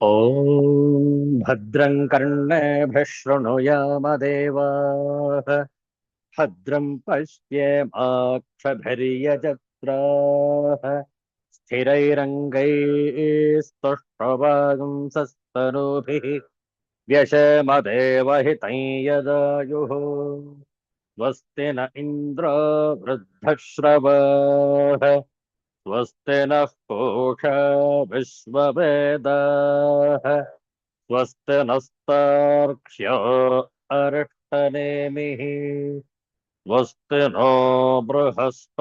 ॐ भद्रं कर्णेभिः शृणुयामदेवाः भद्रं पश्येमाक्षभिर्यजत्राः स्थिरैरङ्गैस्तुष्टवागुंसस्तनूभिः व्यशेमदेवहितं यदायुः स्वस्ति न इन्द्रो वृद्धश्रवाः स्वस्ति नः पूषा विश्ववेदाः स्वस्ति नस्तार्क्ष्यो अरिष्टनेमिः स्वस्ति नो बृहस्पतिर्दधातु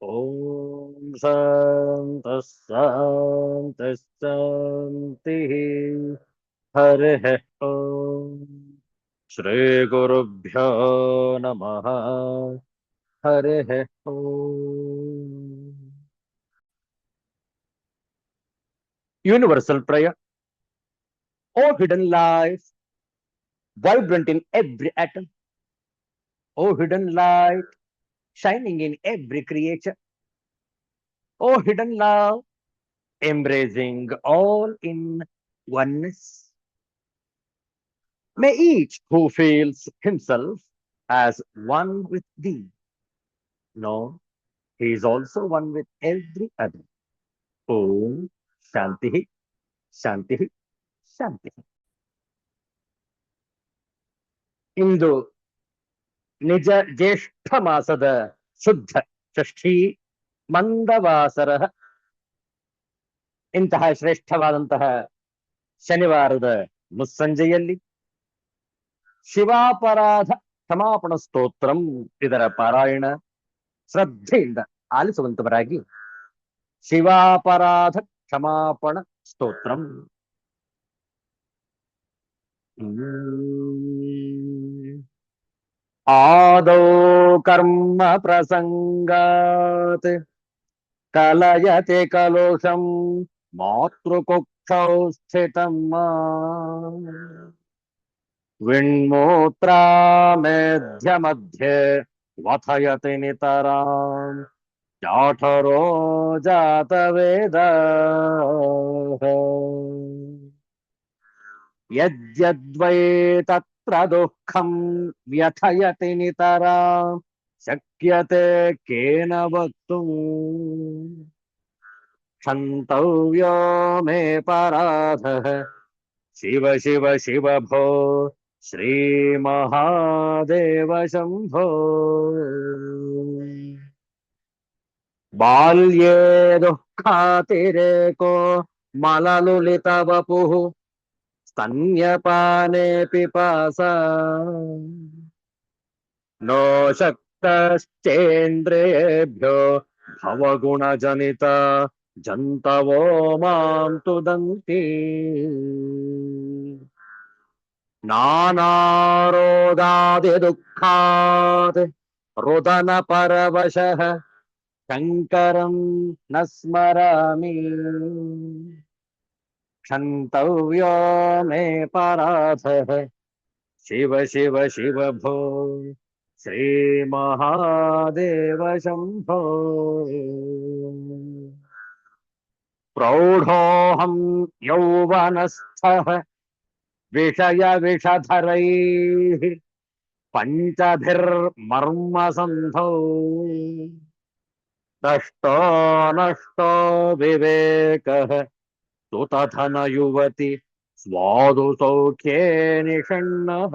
ॐ शान्तः शान्तः शान्तिः हरिः ॐ श्रीगुरुभ्यो नमः हरिः ॐ Universal prayer. O hidden life, vibrant in every atom. O hidden light, shining in every creature. O hidden love, embracing all in oneness. May each who feels himself as one with thee know he is also one with every other. Om Shanti, Shanti, Shanti. ಇಂದು ನಿಜ ಜ್ಯೇಷ್ಠ ಮಾಸದ ಶುದ್ಧ ಷಷ್ಠಿ ಮಂದವಾಸರ ಇಂತಹ ಶ್ರೇಷ್ಠವಾದಂತಹ ಶನಿವಾರದ ಮುಸ್ಸಂಜೆಯಲ್ಲಿ ಶಿವಾಪರಾಧ ಕ್ಷಮಾಪಣ ಸ್ತೋತ್ರಂ ಇದರ ಪಾರಾಯಣ ಶ್ರದ್ಧೆಯಿಂದ ಆಲಿಸುವಂತವರಾಗಿ ಶಿವಾಪರಾಧ ಕ್ಷಮಾಪಣ ಸ್ತೋತ್ರಂ. ಆದೌ ಕರ್ಮ ಪ್ರಸಂಗಾತ್ ಕಲಯತೆ ಕಲುಷಂ ಮಾತೃಕುಕ್ಷೌ ಸ್ಥಿತಂ ವಿಣ್ಮೂತ್ರಾಮೇಧ್ಯ ಮಧ್ಯೆ ವಥಯತಿ ನಿತರಾಂ ಜಾಠರೋ ಜಾತವೇದ ಯದ್ಯದ್ವೈ ತತ್ರ ದುಃಖಂ ವ್ಯಥಯತಿ ನಿತರಾಂ ಶಕ್ಯತೆ ಕೇನ ವಕ್ತುಂ क्षन्तव्यो मे पराधः शिव शिव शिव भो श्रीमहादेव शम्भो. बाल्ये दुःखातिरेको मललुलितवपुः स्तन्यपाने पिपासा नो शक्तश्चेन्द्रियेभ्यो भवगुणजनिता जन्तवो मां तुदन्ति. नानारोगादिदुःखात् रुदनपरवशः शङ्करं न स्मरामि क्षन्तव्यो मे पराधः शिव शिव शिव भो श्रीमहादेव शम्भो. प्रौढोऽहं यौवनस्थः विषयविषधरैः पञ्चभिर्मर्मसन्धौ दष्टो नष्टो विवेकः सुतधन युवति स्वादु सौख्ये निषण्णः.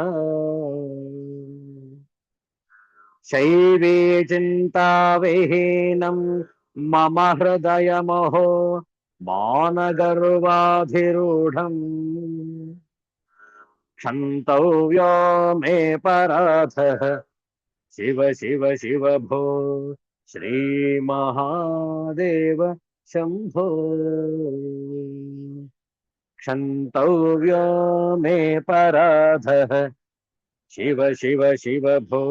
शैवी चिन्ताविहीनं मम हृदयमहो मानगर्वाधिरूढम् क्षन्तव्यो मे पराधः शिव शिव शिव भो श्रीमहादेव शम्भो. क्षन्तव्यो मे पराधः शिव शिव शिव भो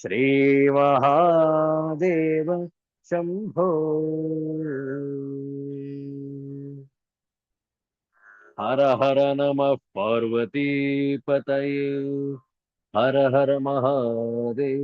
श्रीमहादेव शम्भो. हर हर नमः पार्वतीपतये हर हर महादेव.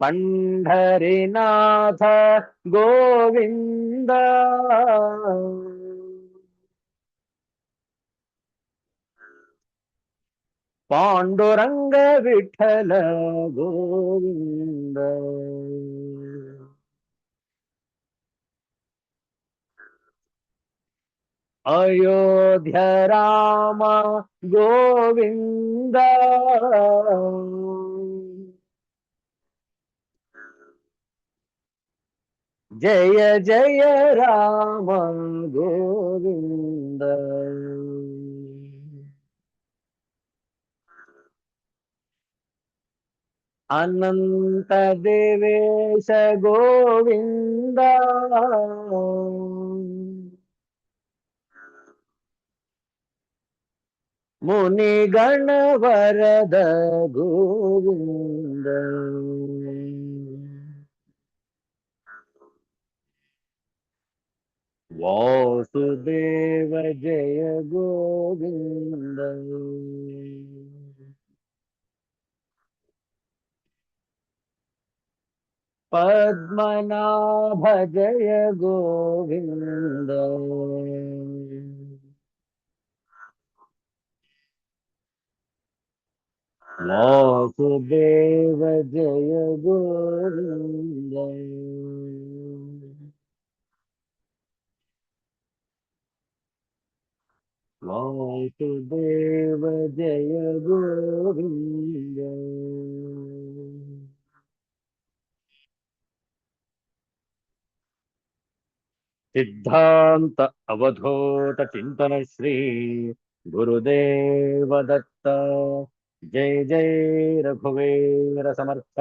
पंढरीनाथ गोविंद, पांडुरंग विठ्ठल गोविंद, अयोध्या राम गोविंद, जय जय राम गोविंद। अनंत देवेश गोविंद, मुनि गण वरद गोविंद, वासुदेव जय गोविंद, पद्मनाभ जय गोविंद, वासुदेव जय गोविंद, वासुदेव जय गोविंद। सिद्धांत अवधूत चिंतन श्री गुरुदेव दत्त। जय जय रघुवीर समर्थ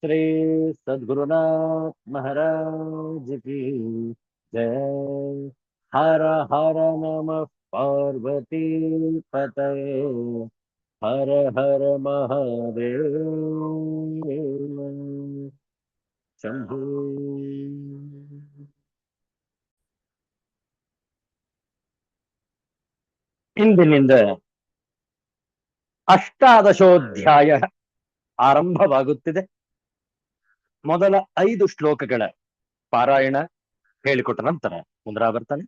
श्री सद्गुरुनाथ महाराज की जय। हर हर नमः पार्वती पतये, हर हर महादेव शंभू। ಇಂದಿನಿಂದ ಅಷ್ಟಾದಶೋಧ್ಯಾಯ ಆರಂಭವಾಗುತ್ತಿದೆ. ಮೊದಲ 5 ಶ್ಲೋಕಗಳ ಪಾರಾಯಣ ಹೇಳಿಕೊಟ್ಟ ನಂತರ ಪುನರಾವರ್ತನೆ.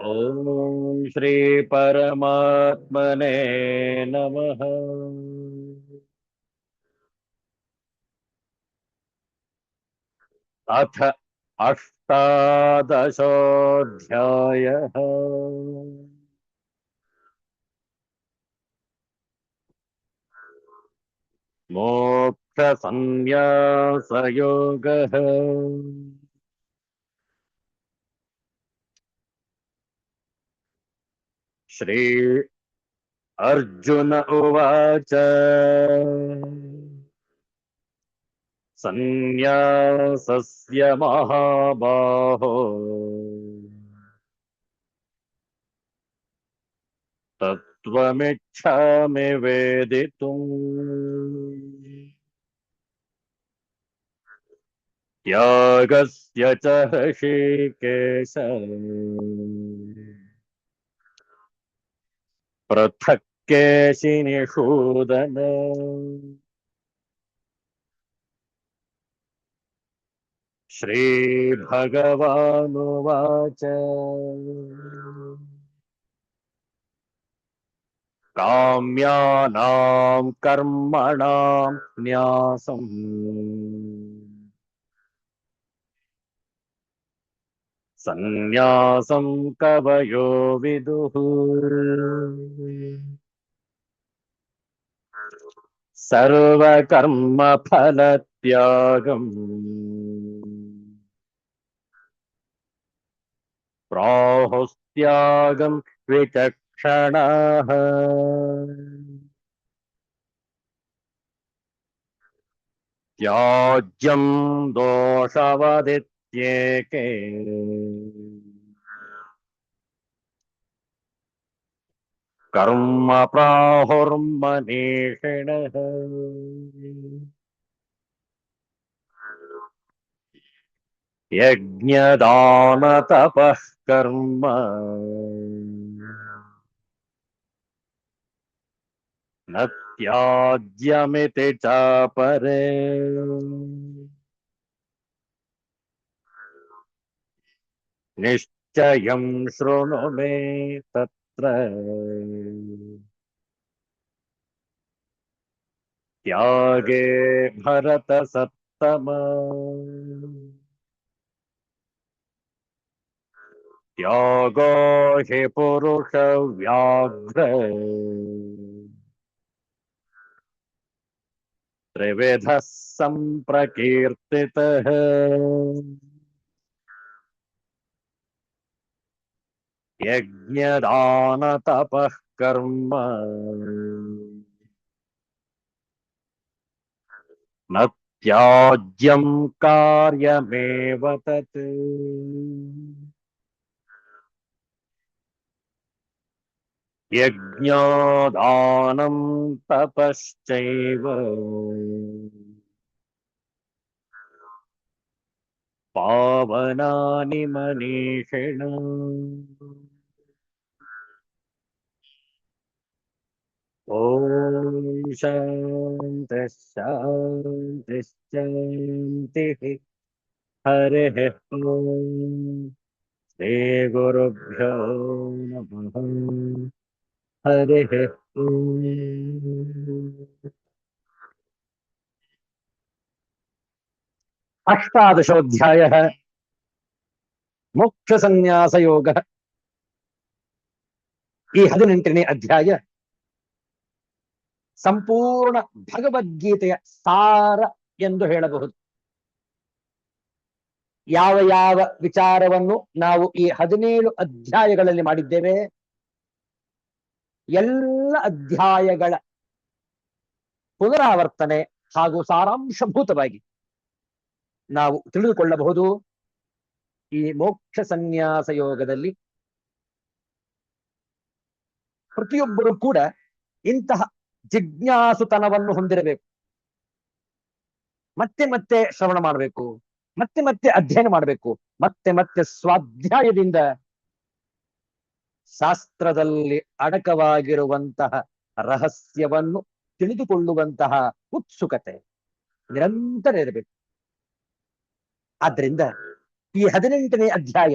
ಓಂ ಶ್ರೀ ಪರಮಾತ್ಮನೇ ನಮಃ. ಅಥ ಅಷ್ಟಾದಶೋಧ್ಯಾಯಃ. मोक्ष संन्यास योगः। श्री अर्जुन उवाच संन्यासस्य महाबाहो तत्त्वमिच्छामि वेदितुम्। त्यागस्य च ऋषिकेश पृथक् केशिनिषूदन। श्रीभगवानुवाच काम्यानां कर्मणां न्यासम् सन्न्यासं कवयो विदुः। सर्वकर्मफलत्यागम् प्राहुस्त्यागं विचक्षणाः। त्याज्यं दोषवदित्येके कर्म प्राहुर्मनीषिणः। यज्ञदानतपः कर्म न त्याज्यमिति चापरे निश्चयं शृणु मे तत्र त्यागे भरतसत्तमा त्यागो हि पुरुषव्याघ्र त्रिविधः सम्प्रकीर्तितः यज्ञदानतपः कर्म न त्याज्यं कार्यमेव तत् यज्ञदानं तपश्चैव पावनानि मनीषिण ॐ शान्तिः शान्तिः शान्तिः हरिः ॐ श्रीगुरुभ्यो नमः हरिः ॐ अष्टादशोऽध्यायः मोक्षसंन्यासयोगः ಈ 18ನೇ ಅಧ್ಯಾಯ ಸಂಪೂರ್ಣ ಭಗವದ್ಗೀತೆಯ ಸಾರ ಎಂದು ಹೇಳಬಹುದು. ಯಾವ ಯಾವ ವಿಚಾರವನ್ನು ನಾವು ಈ 17 ಅಧ್ಯಾಯಗಳಲ್ಲಿ ಮಾಡಿದ್ದೇವೆ, ಎಲ್ಲ ಅಧ್ಯಾಯಗಳ ಪುನರಾವರ್ತನೆ ಹಾಗೂ ಸಾರಾಂಶಭೂತವಾಗಿ ನಾವು ತಿಳಿದುಕೊಳ್ಳಬಹುದು. ಈ ಮೋಕ್ಷ ಸನ್ಯಾಸ ಯೋಗದಲ್ಲಿ ಪ್ರತಿಯೊಬ್ಬರು ಕೂಡ ಇಂತಹ ಜಿಜ್ಞಾಸುತನವನ್ನು ಹೊಂದಿರಬೇಕು. ಮತ್ತೆ ಮತ್ತೆ ಶ್ರವಣ ಮಾಡಬೇಕು, ಮತ್ತೆ ಮತ್ತೆ ಅಧ್ಯಯನ ಮಾಡಬೇಕು, ಮತ್ತೆ ಮತ್ತೆ ಸ್ವಾಧ್ಯಾಯದಿಂದ ಶಾಸ್ತ್ರದಲ್ಲಿ ಅಡಕವಾಗಿರುವಂತಹ ರಹಸ್ಯವನ್ನು ತಿಳಿದುಕೊಳ್ಳುವಂತಹ ಉತ್ಸುಕತೆ ನಿರಂತರ ಇರಬೇಕು. ಆದ್ರಿಂದ ಈ 18ನೇ ಅಧ್ಯಾಯ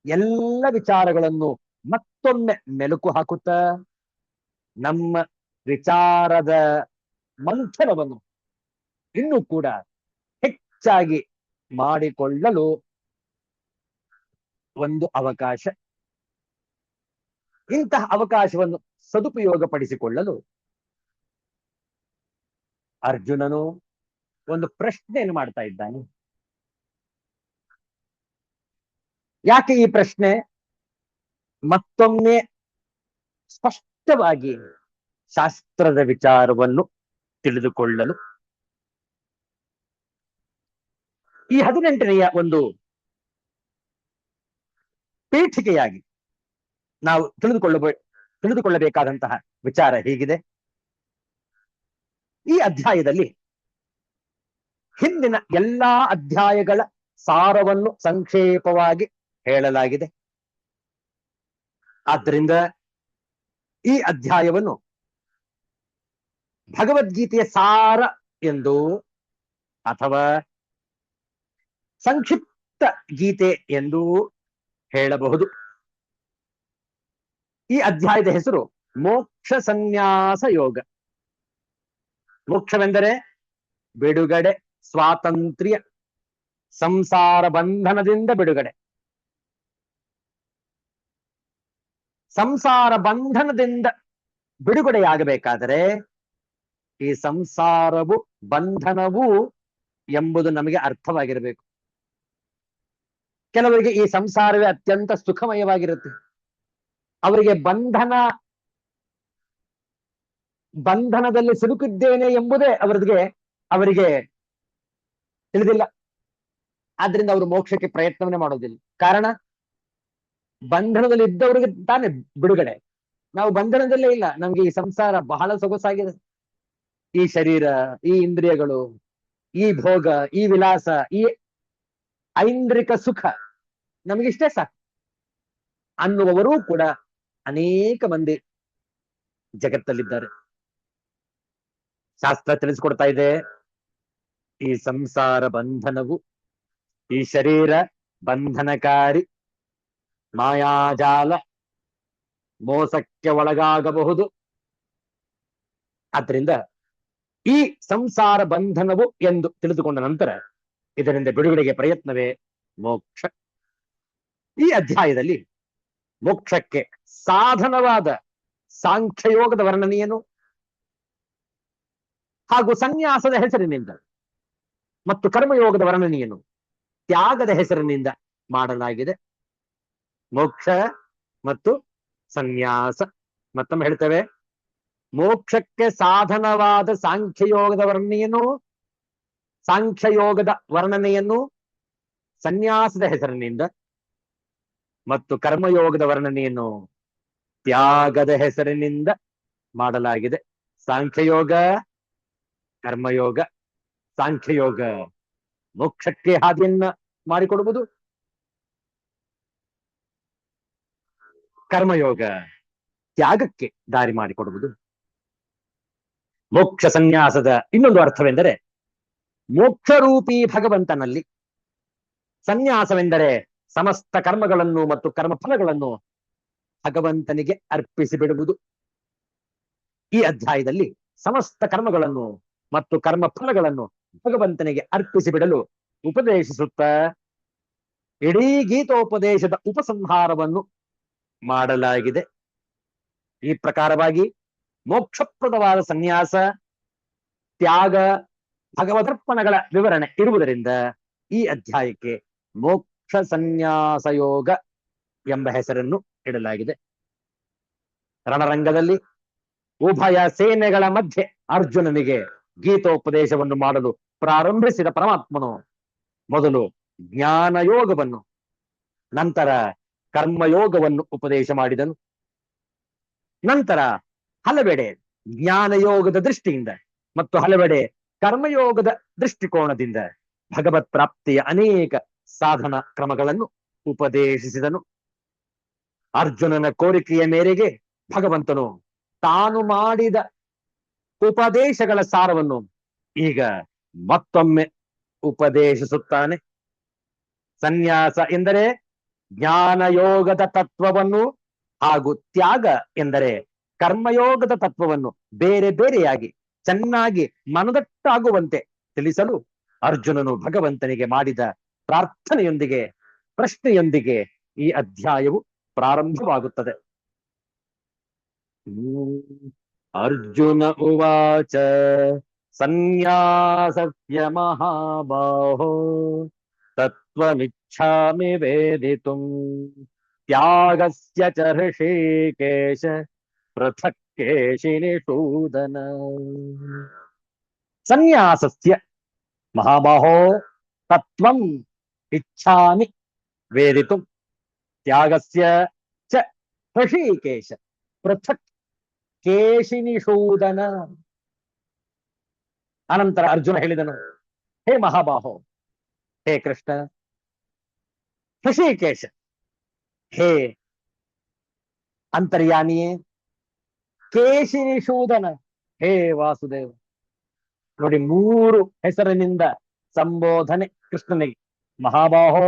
ಎಲ್ಲ ವಿಚಾರಗಳನ್ನು ಮತ್ತೊಮ್ಮೆ ಮೆಲುಕು ಹಾಕುತ್ತಾ ನಮ್ಮ ವಿಚಾರದ ಮಂಥನವನ್ನು ಇನ್ನೂ ಕೂಡ ಹೆಚ್ಚಾಗಿ ಮಾಡಿಕೊಳ್ಳಲು ಒಂದು ಅವಕಾಶ. ಇಂತಹ ಅವಕಾಶವನ್ನು ಸದುಪಯೋಗಪಡಿಸಿಕೊಳ್ಳಲು ಅರ್ಜುನನು ಒಂದು ಪ್ರಶ್ನೆಯನ್ನು ಮಾಡ್ತಾ ಇದ್ದಾನೆ. ಯಾಕೆ ಈ ಪ್ರಶ್ನೆ? ಮತ್ತೊಮ್ಮೆ ಸ್ಪಷ್ಟವಾಗಿ ಶಾಸ್ತ್ರದ ವಿಚಾರವನ್ನು ತಿಳಿದುಕೊಳ್ಳಲು. ಈ 18ನೆಯ ಒಂದು ಪೀಠಿಕೆಯಾಗಿ ನಾವು ತಿಳಿದುಕೊಳ್ಳಬೇಕಾದಂತಹ ವಿಚಾರ ಹೀಗಿದೆ. ಈ ಅಧ್ಯಾಯದಲ್ಲಿ ಹಿಂದಿನ ಎಲ್ಲಾ ಅಧ್ಯಾಯಗಳ ಸಾರವನ್ನು ಸಂಕ್ಷೇಪವಾಗಿ ಹೇಳಲಾಗಿದೆ. ಆದ್ದರಿಂದ ಈ ಅಧ್ಯಾಯವನ್ನು ಭಗವದ್ಗೀತೆಯ ಸಾರ ಎಂದು ಅಥವಾ ಸಂಕ್ಷಿಪ್ತ ಗೀತೆ ಎಂದು ಹೇಳಬಹುದು. ಈ ಅಧ್ಯಾಯದ ಹೆಸರು ಮೋಕ್ಷ ಸನ್ಯಾಸ ಯೋಗ. ಮೋಕ್ಷವೆಂದರೆ ಬಿಡುಗಡೆ, ಸ್ವಾತಂತ್ರ್ಯ, ಸಂಸಾರ ಬಂಧನದಿಂದ ಬಿಡುಗಡೆ. ಸಂಸಾರ ಬಂಧನದಿಂದ ಬಿಡುಗಡೆಯಾಗಬೇಕಾದರೆ ಈ ಸಂಸಾರವು ಬಂಧನವು ಎಂಬುದು ನಮಗೆ ಅರ್ಥವಾಗಿರಬೇಕು. ಕೆಲವರಿಗೆ ಈ ಸಂಸಾರವೇ ಅತ್ಯಂತ ಸುಖಮಯವಾಗಿರುತ್ತೆ. ಅವರಿಗೆ ಬಂಧನದಲ್ಲಿ ಸಿಲುಕಿದ್ದೇನೆ ಎಂಬುದೇ ಅವರಿಗೆ ತಿಳಿದಿಲ್ಲ. ಆದ್ರಿಂದ ಅವರು ಮೋಕ್ಷಕ್ಕೆ ಪ್ರಯತ್ನವನ್ನೇ ಮಾಡೋದಿಲ್ಲ. ಕಾರಣ, ಬಂಧನದಲ್ಲಿ ಇದ್ದವರಿಗೆ ತಾನೇ ಬಿಡುಗಡೆ. ನಾವು ಬಂಧನದಲ್ಲೇ ಇಲ್ಲ. ನಮ್ಗೆ ಈ ಸಂಸಾರ ಬಹಳ ಸೊಗಸಾಗಿದೆ. ಈ ಶರೀರ, ಈ ಇಂದ್ರಿಯಗಳು, ಈ ಭೋಗ, ಈ ವಿಲಾಸ, ಈ ಐಂದ್ರಿಕ ಸುಖ ನಮಗಿಷ್ಟೇ ಸಾಕು ಅನ್ನುವವರೂ ಕೂಡ ಅನೇಕ ಮಂದಿ ಜಗತ್ತಲ್ಲಿದ್ದಾರೆ. ಶಾಸ್ತ್ರ ತಿಳಿಸ್ಕೊಡ್ತಾ ಇದೆ, ಈ ಸಂಸಾರ ಬಂಧನವು, ಈ ಶರೀರ ಬಂಧನಕಾರಿ, ಮಾಯಾಜಾಲ, ಮೋಸಕ್ಕೆ ಒಳಗಾಗಬಹುದು. ಆದ್ರಿಂದ ಈ ಸಂಸಾರ ಬಂಧನವು ಎಂದು ತಿಳಿದುಕೊಂಡ ನಂತರ ಇದರಿಂದ ಬಿಡುಗಡೆಗೆ ಪ್ರಯತ್ನವೇ ಮೋಕ್ಷ. ಈ ಅಧ್ಯಾಯದಲ್ಲಿ ಮೋಕ್ಷಕ್ಕೆ ಸಾಧನವಾದ ಸಾಂಖ್ಯಯೋಗದ ವರ್ಣನೆಯನ್ನು ಹಾಗೂ ಸನ್ಯಾಸದ ಹೆಸರಿನಿಂದ ಮತ್ತು ಕರ್ಮಯೋಗದ ವರ್ಣನೆಯನ್ನು ತ್ಯಾಗದ ಹೆಸರಿನಿಂದ ಮಾಡಲಾಗಿದೆ. ಮೋಕ್ಷ ಮತ್ತು ಸನ್ಯಾಸ. ಮತ್ತೊಮ್ಮೆ ಹೇಳ್ತೇವೆ, ಮೋಕ್ಷಕ್ಕೆ ಸಾಧನವಾದ ಸಾಂಖ್ಯಯೋಗದ ವರ್ಣನೆಯನ್ನು ಸನ್ಯಾಸದ ಹೆಸರಿನಿಂದ ಮತ್ತು ಕರ್ಮಯೋಗದ ವರ್ಣನೆಯನ್ನು ತ್ಯಾಗದ ಹೆಸರಿನಿಂದ ಮಾಡಲಾಗಿದೆ. ಸಾಂಖ್ಯಯೋಗ, ಕರ್ಮಯೋಗ. ಸಾಂಖ್ಯಯೋಗ ಮೋಕ್ಷಕ್ಕೆ ಹಾದಿಯನ್ನ ಮಾಡಿಕೊಡುವುದು, ಕರ್ಮಯೋಗ ತ್ಯಾಗಕ್ಕೆ ದಾರಿ ಮಾಡಿಕೊಡುವುದು. ಮೋಕ್ಷ ಸನ್ಯಾಸದ ಇನ್ನೊಂದು ಅರ್ಥವೆಂದರೆ ಮೋಕ್ಷರೂಪಿ ಭಗವಂತನಲ್ಲಿ ಸನ್ಯಾಸವೆಂದರೆ ಸಮಸ್ತ ಕರ್ಮಗಳನ್ನು ಮತ್ತು ಕರ್ಮಫಲಗಳನ್ನು ಭಗವಂತನಿಗೆ ಅರ್ಪಿಸಿ ಬಿಡುವುದು. ಈ ಅಧ್ಯಾಯದಲ್ಲಿ ಸಮಸ್ತ ಕರ್ಮಗಳನ್ನು ಮತ್ತು ಕರ್ಮಫಲಗಳನ್ನು ಭಗವಂತನಿಗೆ ಅರ್ಪಿಸಿ ಬಿಡಲು ಉಪದೇಶಿಸುತ್ತಾ ಇಡೀ ಗೀತೋಪದೇಶದ ಉಪಸಂಹಾರವನ್ನು ಮಾಡಲಾಗಿದೆ. ಈ ಪ್ರಕಾರವಾಗಿ ಮೋಕ್ಷಪ್ರದವಾದ ಸನ್ಯಾಸ, ತ್ಯಾಗ, ಭಗವದರ್ಪಣಗಳ ವಿವರಣೆ ಇರುವುದರಿಂದ ಈ ಅಧ್ಯಾಯಕ್ಕೆ ಮೋಕ್ಷ ಸನ್ಯಾಸ ಯೋಗ ಎಂಬ ಹೆಸರನ್ನು ಇಡಲಾಗಿದೆ. ರಣರಂಗದಲ್ಲಿ ಉಭಯ ಸೇನೆಗಳ ಮಧ್ಯೆ ಅರ್ಜುನನಿಗೆ ಗೀತೋಪದೇಶವನ್ನು ಮಾಡಲು ಪ್ರಾರಂಭಿಸಿದ ಪರಮಾತ್ಮನು ಮೊದಲು ಜ್ಞಾನಯೋಗವನ್ನು, ನಂತರ ಕರ್ಮಯೋಗವನ್ನು ಉಪದೇಶ ಮಾಡಿದನು. ನಂತರ ಹಲವೆಡೆ ಜ್ಞಾನಯೋಗದ ದೃಷ್ಟಿಯಿಂದ ಮತ್ತು ಹಲವೆಡೆ ಕರ್ಮಯೋಗದ ದೃಷ್ಟಿಕೋನದಿಂದ ಭಗವತ್ ಪ್ರಾಪ್ತಿಯ ಅನೇಕ ಸಾಧನ ಕ್ರಮಗಳನ್ನು ಉಪದೇಶಿಸಿದನು. ಅರ್ಜುನನ ಕೋರಿಕೆಯ ಮೇರೆಗೆ ಭಗವಂತನು ತಾನು ಮಾಡಿದ ಉಪದೇಶಗಳ ಸಾರವನ್ನು ಈಗ ಮತ್ತೊಮ್ಮೆ ಉಪದೇಶಿಸುತ್ತಾನೆ. ಸನ್ಯಾಸ ಎಂದರೆ ಜ್ಞಾನಯೋಗದ ತತ್ವವನ್ನು ಹಾಗೂ ತ್ಯಾಗ ಎಂದರೆ ಕರ್ಮಯೋಗದ ತತ್ವವನ್ನು ಬೇರೆ ಬೇರೆಯಾಗಿ ಚೆನ್ನಾಗಿ ಮನದಟ್ಟಾಗುವಂತೆ ತಿಳಿಸಲು ಅರ್ಜುನನು ಭಗವಂತನಿಗೆ ಮಾಡಿದ ಪ್ರಾರ್ಥನೆಯೊಂದಿಗೆ, ಪ್ರಶ್ನೆಯೊಂದಿಗೆ ಈ ಅಧ್ಯಾಯವು ಪ್ರಾರಂಭವಾಗುತ್ತದೆ. ಅರ್ಜುನ ಉವಾಚ ಸನ್ಯಾಸಸ್ಯ ಮಹಾಬಾಹೋ ತತ್ವಮಿಚ್ಛಾಮಿ ವೇದಿತುಂ ತ್ಯಾಗಸ್ಯ ಚ ಹೃಷೀಕೇಶ ಪೃಥಕ್ ಕೇಶಿನಿಷೂದನ. ಸನ್ಯಾಸಸ್ಯ ಮಹಾಬಾಹೋ ತತ್ವಂ ಇಚ್ಛಾಮಿ ವೇದಿತುಂ ತ್ಯಾಗಸ್ಯ ಚ ಹೃಷೀಕೇಶ ಪೃಥಕ್ ಕೇಶಿನಿಷೂದನ. ಅನಂತರ ಅರ್ಜುನ ಹೇಳಿದನು, ಹೇ ಮಹಾಬಾಹೋ, ಹೇ ಕೃಷ್ಣ, ಹೃಷೀಕೇಶ, ಹೇ ಅಂತರ್ಯಾಮಿಯೇ, ಕೇಶಿನಿಷೂದನ, ಹೇ ವಾಸುದೇವ. ನೋಡಿ, 3 ಹೆಸರಿನಿಂದ ಸಂಬೋಧನೆ ಕೃಷ್ಣನಿಗೆ. ಮಹಾಬಾಹೋ,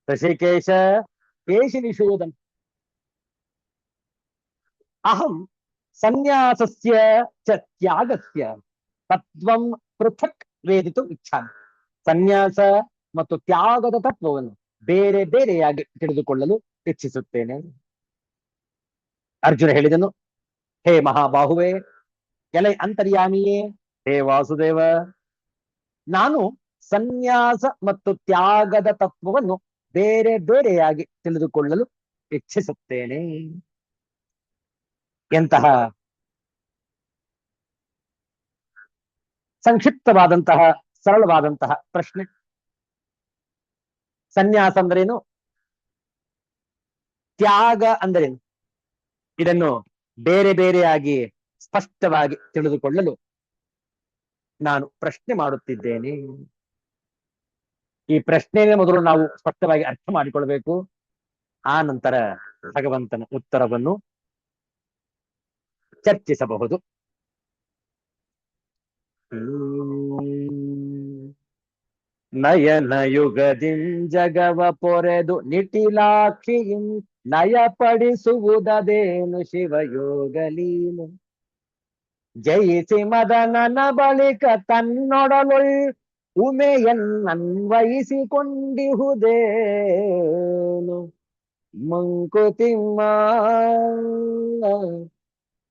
ಹೃಷಿಕೇಶ, ಕೇಶಿನಿಷೂದನ. ಅಹಂ ಸನ್ಯಾಸಸ್ಯ ಚ ತ್ಯಾಗಸ್ಯ ತತ್ವಂ ಪೃಥಕ್ ವೇದಿತು ಇಚ್ಛಾಮಿ. ಸನ್ಯಾಸ ಮತ್ತು ತ್ಯಾಗದ ತತ್ವವನ್ನು ಬೇರೆ ಬೇರೆಯಾಗಿ ತಿಳಿದುಕೊಳ್ಳಲು ಇಚ್ಛಿಸುತ್ತೇನೆ. ಅರ್ಜುನ ಹೇಳಿದನು, ಹೇ ಮಹಾಬಾಹುವೆ, ಎಲೆ ಅಂತರ್ಯಾಮಿಯೇ, ಹೇ ವಾಸುದೇವ, ನಾನು ಸನ್ಯಾಸ ಮತ್ತು ತ್ಯಾಗದ ತತ್ವವನ್ನು ಬೇರೆ ಬೇರೆಯಾಗಿ ತಿಳಿದುಕೊಳ್ಳಲು ಇಚ್ಛಿಸುತ್ತೇನೆ. ಎಂತಹ ಸಂಕ್ಷಿಪ್ತವಾದಂತಹ, ಸರಳವಾದಂತಹ ಪ್ರಶ್ನೆ. ಸನ್ಯಾಸ ಅಂದ್ರೇನು, ತ್ಯಾಗ ಅಂದ್ರೇನು, ಇದನ್ನು ಬೇರೆ ಬೇರೆಯಾಗಿ ಸ್ಪಷ್ಟವಾಗಿ ತಿಳಿದುಕೊಳ್ಳಲು ನಾನು ಪ್ರಶ್ನೆ ಮಾಡುತ್ತಿದ್ದೇನೆ. ಈ ಪ್ರಶ್ನೆಯ ಮೊದಲು ನಾವು ಸ್ಪಷ್ಟವಾಗಿ ಅರ್ಥ ಮಾಡಿಕೊಳ್ಬೇಕು. ಆ ನಂತರ ಭಗವಂತನ ಉತ್ತರವನ್ನು ಚರ್ಚಿಸಬಹುದು. ನಯನ ಯುಗದಿಂ ಜಗವ ಪೊರೆದು ನಿಟಿಲಾಕ್ಷಿಯಿಂ ನಯಪಡಿಸುವುದದೇನು ಶಿವಯೋಗಲೀಲೆ ಜಯಿಸಿ ಮದನನ ಬಳಿಕ ತನ್ನೊಡಲೊಳ್ ಉಮೆಯನ್ನನ್ವಯಿಸಿಕೊಂಡಿಹುದೇನು ಮಂಕುತಿಮ್ಮ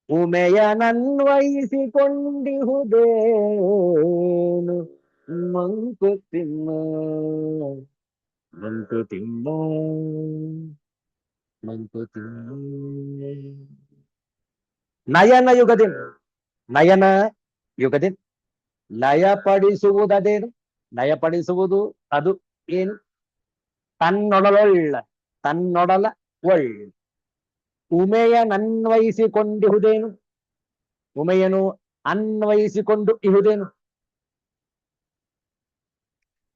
ಉಮೆಯನನ್ವಯಿಸಿಕೊಂಡಿಹುದೇನು ಮಂಕುತಿಮ್ಮ ಮಂಕುತಿಮ್ಮ ಮಂಕುತಿಮ್ಮ. ನಯನ ಯುಗದಿ ನಯನ ಯುಗದಿ ಲಯಪಡಿಸುವುದದೇನು? ಲಯಪಡಿಸುವುದು ಅದು ಏನು? ತನ್ನೊಡಲ ಒಳ್ ಉಮೆಯನನ್ವಯಿಸಿಕೊಂಡಿಹುದೇನು? ಉಮೆಯನು ಅನ್ವಯಿಸಿಕೊಂಡು ಇಹುದೇನು?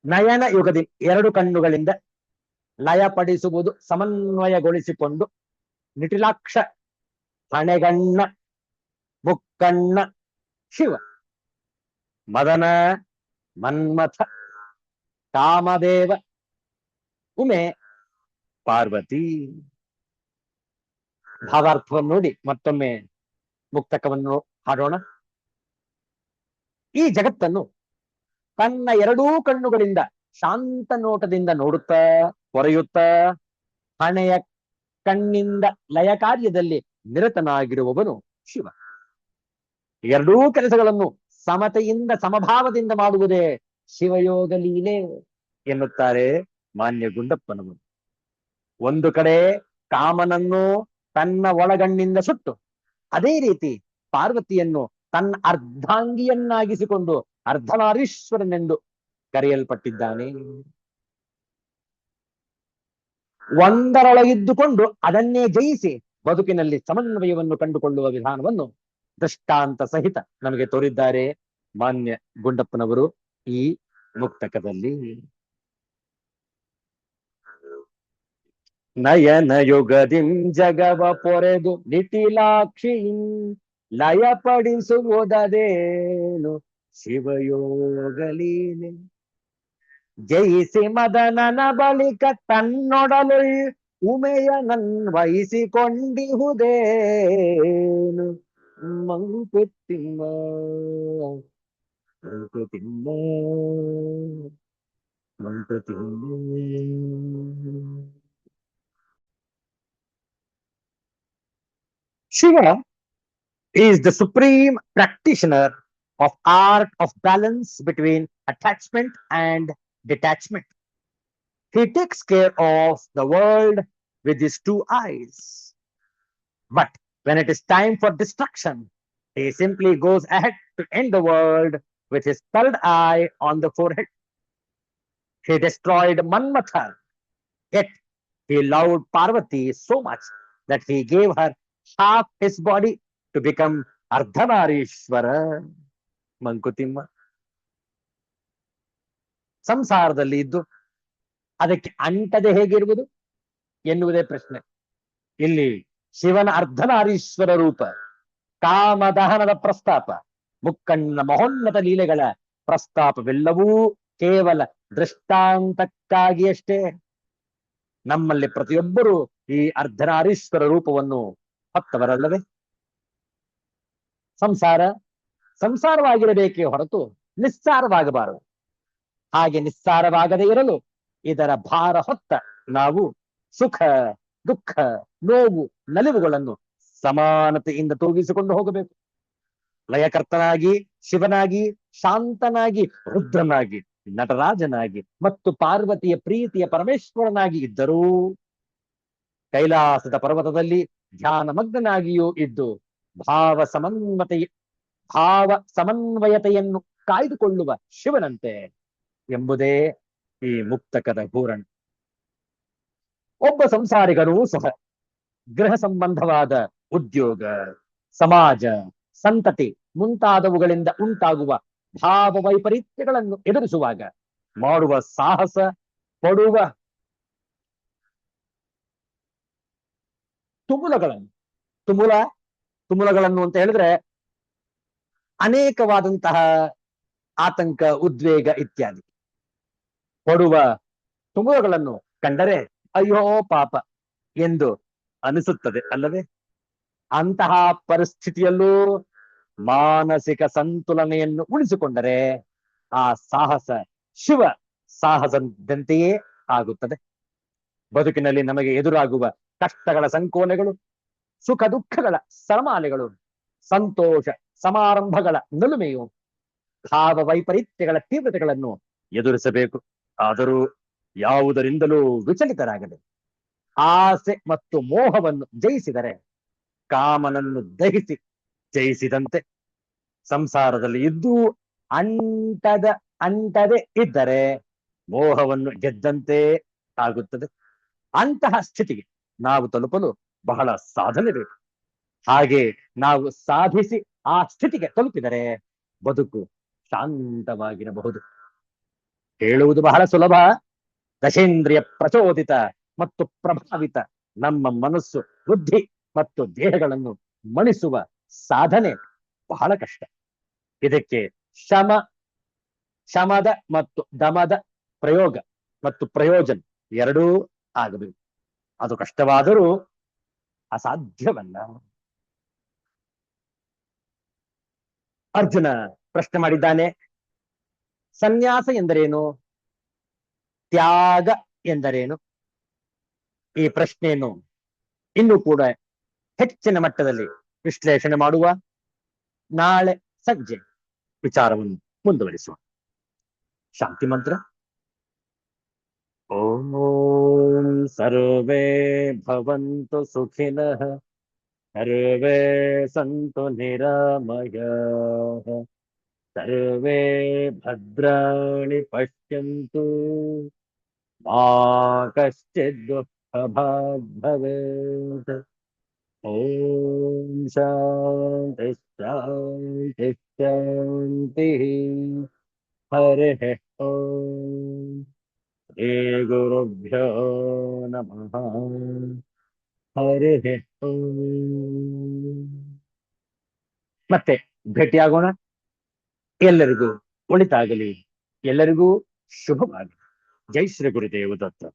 ನಯನ ಯುಗದಿ ಎರಡು ಕಣ್ಣುಗಳಿಂದ ಲಯಪಡಿಸುವುದು, ಸಮನ್ವಯಗೊಳಿಸಿಕೊಂಡು, ನಿಟಿಲಾಕ್ಷ ಹಣೆಗಣ್ಣ ಮುಕ್ಕಣ್ಣ ಶಿವ, ಮದನ ಮನ್ಮಥ ಕಾಮದೇವ, ಉಮೆ ಪಾರ್ವತಿ. ಭಾವಾರ್ಥವನ್ನು ನೋಡಿ ಮತ್ತೊಮ್ಮೆ ಮುಕ್ತಕವನ್ನು ಹಾಡೋಣ. ಈ ಜಗತ್ತನ್ನು ತನ್ನ ಎರಡೂ ಕಣ್ಣುಗಳಿಂದ ಶಾಂತ ನೋಟದಿಂದ ನೋಡುತ್ತಾ ಹೊರೆಯುತ್ತಾ ಹಣೆಯ ಕಣ್ಣಿಂದ ಲಯ ಕಾರ್ಯದಲ್ಲಿ ನಿರತನಾಗಿರುವವನು ಶಿವ. ಎರಡೂ ಕೆಲಸಗಳನ್ನು ಸಮತೆಯಿಂದ ಸಮಭಾವದಿಂದ ಮಾಡುವುದೇ ಶಿವಯೋಗ ಲೀಲೆ ಎನ್ನುತ್ತಾರೆ ಮಾನ್ಯ ಗುಂಡಪ್ಪನವರು. ಒಂದು ಕಡೆ ಕಾಮನನ್ನು ತನ್ನ ಒಳಗಣ್ಣಿಂದ ಸುಟ್ಟು, ಅದೇ ರೀತಿ ಪಾರ್ವತಿಯನ್ನು ತನ್ನ ಅರ್ಧಾಂಗಿಯನ್ನಾಗಿಸಿಕೊಂಡು ಅರ್ಧನಾರೀಶ್ವರನೆಂದು ಕರೆಯಲ್ಪಟ್ಟಿದ್ದಾನೆ. ಒಂದರೊಳಗಿದ್ದುಕೊಂಡು ಅದನ್ನೇ ಜಯಿಸಿ ಬದುಕಿನಲ್ಲಿ ಸಮನ್ವಯವನ್ನು ಕಂಡುಕೊಳ್ಳುವ ವಿಧಾನವನ್ನು ದೃಷ್ಟಾಂತ ಸಹಿತ ನಮಗೆ ತೋರಿದ್ದಾರೆ ಮಾನ್ಯ ಗುಂಡಪ್ಪನವರು ಈ ಮುಕ್ತಕದಲ್ಲಿ. ನಯನ ಯುಗದಿಂ ಜಗವ ಪೊರೆದು ನಿಟಿಲಾಕ್ಷಿಯಿಂ ಲಯಪಡಿಸುವುದದೇನು ಶಿವಯೋಗಲೀಲೆ ಜಯಿಸಿ ಮದನನ ಬಳಿಕ ತನ್ನೊಡಲೊಳ್ ಉಮೆಯನನ್ವಯಿಸಿಕೊಂಡಿಹುದೇನು Mankutimma Mankutimma Mankutimma. Shiva is the supreme practitioner of art of balance between attachment and detachment. He takes care of the world with his two eyes. But when it is time for destruction, he simply goes ahead to end the world with his third eye on the forehead. He destroyed Manmatha, yet he loved Parvati so much that he gave her half his body to become Ardhanarishwara. Mankutimma ಸಂಸಾರದಲ್ಲಿ ಇದ್ದು ಅದಕ್ಕೆ ಅಂಟದೆ ಹೇಗಿರುವುದು ಎನ್ನುವುದೇ ಪ್ರಶ್ನೆ. ಇಲ್ಲಿ ಶಿವನ ಅರ್ಧನಾರೀಶ್ವರ ರೂಪ, ಕಾಮದಹನದ ಪ್ರಸ್ತಾಪ, ಮುಕ್ಕಣ್ಣ ಮಹೋನ್ನತ ಲೀಲೆಗಳ ಪ್ರಸ್ತಾಪವೆಲ್ಲವೂ ಕೇವಲ ದೃಷ್ಟಾಂತಕ್ಕಾಗಿಯಷ್ಟೇ. ನಮ್ಮಲ್ಲಿ ಪ್ರತಿಯೊಬ್ಬರೂ ಈ ಅರ್ಧನಾರೀಶ್ವರ ರೂಪವನ್ನು ಹೊತ್ತವರಲ್ಲವೇ? ಸಂಸಾರವಾಗಿರಬೇಕೇ ಹೊರತು ನಿಸ್ಸಾರವಾಗಬಾರದು. ಹಾಗೆ ನಿಸ್ಸಾರವಾಗದೇ ಇರಲು ಇದರ ಭಾರ ಹೊತ್ತ ನಾವು ಸುಖ ದುಃಖ ನೋವು ನಲಿವುಗಳನ್ನು ಸಮಾನತೆಯಿಂದ ತೂಗಿಸಿಕೊಂಡು ಹೋಗಬೇಕು. ಲಯಕರ್ತನಾಗಿ ಶಿವನಾಗಿ, ಶಾಂತನಾಗಿ ರುದ್ರನಾಗಿ, ನಟರಾಜನಾಗಿ ಮತ್ತು ಪಾರ್ವತಿಯ ಪ್ರೀತಿಯ ಪರಮೇಶ್ವರನಾಗಿ ಇದ್ದರೂ ಕೈಲಾಸದ ಪರ್ವತದಲ್ಲಿ ಧ್ಯಾನ ಮಗ್ನಾಗಿಯೂ ಇದ್ದು ಭಾವ ಸಮನ್ವಯತೆಯನ್ನು ಕಾಯ್ದುಕೊಳ್ಳುವ ಶಿವನಂತೆ ಎಂಬುದೇ ಈ ಮುಕ್ತಕದ ಹೂರಣ. ಒಬ್ಬ ಸಂಸಾರಿಗನೂ ಸಹ ಗೃಹ ಸಂಬಂಧವಾದ ಉದ್ಯೋಗ, ಸಮಾಜ, ಸಂತತಿ ಮುಂತಾದವುಗಳಿಂದ ಉಂಟಾಗುವ ಭಾವ ವೈಪರೀತ್ಯಗಳನ್ನು ಎದುರಿಸುವಾಗ ಮಾಡುವ ಸಾಹಸ, ಪಡುವ ತುಮುಲಗಳನ್ನು ಅಂತ ಹೇಳಿದ್ರೆ ಅನೇಕವಾದಂತಹ ಆತಂಕ, ಉದ್ವೇಗ ಇತ್ಯಾದಿ ಪಡುವ ತುಮುಲಗಳನ್ನು ಕಂಡರೆ ಅಯ್ಯೋ ಪಾಪ ಎಂದು ಅನಿಸುತ್ತದೆ ಅಲ್ಲವೇ? ಅಂತಹ ಪರಿಸ್ಥಿತಿಯಲ್ಲೂ ಮಾನಸಿಕ ಸಂತುಲನೆಯನ್ನು ಉಳಿಸಿಕೊಂಡರೆ ಆ ಸಾಹಸ ಶಿವ ಸಾಹಸದಂತೆಯೇ ಆಗುತ್ತದೆ. ಬದುಕಿನಲ್ಲಿ ನಮಗೆ ಎದುರಾಗುವ ಕಷ್ಟಗಳ ಸಂಕೋಲೆಗಳು, ಸುಖ ದುಃಖಗಳ ಸರಮಾಲೆಗಳು, ಸಂತೋಷ ಸಮಾರಂಭಗಳ ನಲುಮೆಯು, ಭಾವ ವೈಪರೀತ್ಯಗಳ ತೀವ್ರತೆಗಳನ್ನು ಎದುರಿಸಬೇಕು. ಆದರೂ ಯಾವುದರಿಂದಲೂ ವಿಚಲಿತರಾಗದೆ ಆಸೆ ಮತ್ತು ಮೋಹವನ್ನು ಜಯಿಸಿದರೆ ಕಾಮನನ್ನು ದಹಿಸಿ ಜಯಿಸಿದಂತೆ. ಸಂಸಾರದಲ್ಲಿ ಇದ್ದೂ ಅಂಟದೆ ಇದ್ದರೆ ಮೋಹವನ್ನು ಗೆದ್ದಂತೆ ಆಗುತ್ತದೆ. ಅಂತಹ ಸ್ಥಿತಿಗೆ ನಾವು ತಲುಪಲು ಬಹಳ ಸಾಧನೆ ಬೇಕು. ಹಾಗೆ ನಾವು ಸಾಧಿಸಿ ಆ ಸ್ಥಿತಿಗೆ ತಲುಪಿದರೆ ಬದುಕು ಶಾಂತವಾಗಿರಬಹುದು. ಹೇಳುವುದು ಬಹಳ ಸುಲಭ. ದಶೇಂದ್ರಿಯ ಪ್ರಚೋದಿತ ಮತ್ತು ಪ್ರಭಾವಿತ ನಮ್ಮ ಮನಸ್ಸು, ಬುದ್ಧಿ ಮತ್ತು ದೇಹಗಳನ್ನು ಮಣಿಸುವ ಸಾಧನೆ ಬಹಳ ಕಷ್ಟ. ಇದಕ್ಕೆ ಶಮದ ಮತ್ತು ದಮದ ಪ್ರಯೋಗ ಮತ್ತು ಪ್ರಯೋಜನ ಎರಡೂ ಆಗಬೇಕು. ಅದು ಕಷ್ಟವಾದರೂ ಅಸಾಧ್ಯವಲ್ಲ. ಅರ್ಜುನ ಪ್ರಶ್ನೆ ಮಾಡಿದ್ದಾನೆ, ಸನ್ಯಾಸ ಎಂದರೇನು? ತ್ಯಾಗ ಎಂದರೇನು? ಈ ಪ್ರಶ್ನೆಯನ್ನು ಇನ್ನೂ ಕೂಡ ಹೆಚ್ಚಿನ ಮಟ್ಟದಲ್ಲಿ ವಿಶ್ಲೇಷಣೆ ಮಾಡುವ. ನಾಳೆ ಸಂಜೆ ವಿಚಾರವನ್ನು ಮುಂದುವರಿಸುವ. ಶಾಂತಿ ಮಂತ್ರ. ಓಂ ಸರ್ವೇ ಭವಂತು ಸುಖಿನಃ, ಸರ್ವೇ ಸಂತು ನಿರಾಮಯಾಃ, ಸರ್ವೇ ಭದ್ರಾಣಿ ಪಶ್ಯಂತು, ಮಾ ಕಶ್ಚಿತ್ ದುಃಖಭಾಗ್ ಭವೇತ್. ಓಂ ಶಾಂತಿ ಶಾಂತಿ ಶಾಂತಿ. ಹರಿಃ ಓಂ. ಶ್ರೀ ಗುರುಭ್ಯೋ ನಮಃ. ಹರಿಃ ಓಂ. ಮತ್ತೆ ಭೇಟಿಯಾಗೋಣ. ಎಲ್ಲರಿಗೂ ಒಳಿತಾಗಲಿ, ಎಲ್ಲರಿಗೂ ಶುಭವಾಗಲಿ. ಜೈ ಶ್ರೀ ಗುರುದೇವ ದತ್ತ.